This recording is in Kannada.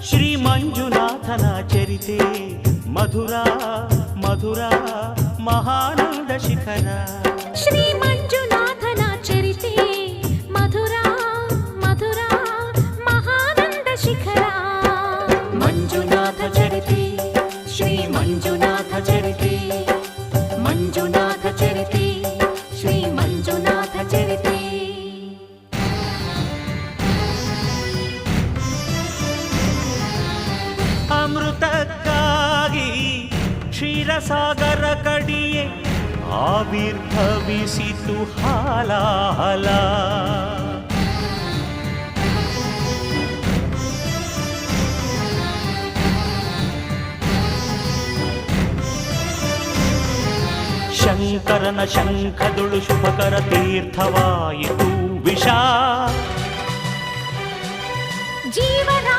ಶ್ರೀ ಮಂಜುನಾಥನ ಚರಿತೆ ಮಧುರ ಮಧುರ ಮಹಾನಂದ ಶಿಖರ. ಶ್ರೀ ಮಂಜುನಾಥನ ಚರಿತೆ ಮಧುರ ಮಧುರ ಮಹಾನಂದ ಶಿಖರ. ಮಂಜುನಾಥ ಚರಿತೆ ಶ್ರೀ ಮಂಜುನಾಥ ಚರಿತೆ ಮಂಜುನಾಥ ಚರಿತೆ ಶ್ರೀ ಮಂಜುನಾಥ ಚರಿತೆ. ಅಮೃತಕ್ಕಾಗಿ ಕ್ಷೀರಸಾಗರ ಕಡಿಯೆ ಆವಿರ್ಭವಿಸಿತು ಹಾಲಾಹಲ. ಶಂಕರನ ಶಂಖದುಳು ಶುಭಕರ ತೀರ್ಥವಾಯಿತು ವಿಷ. ಜೀವನ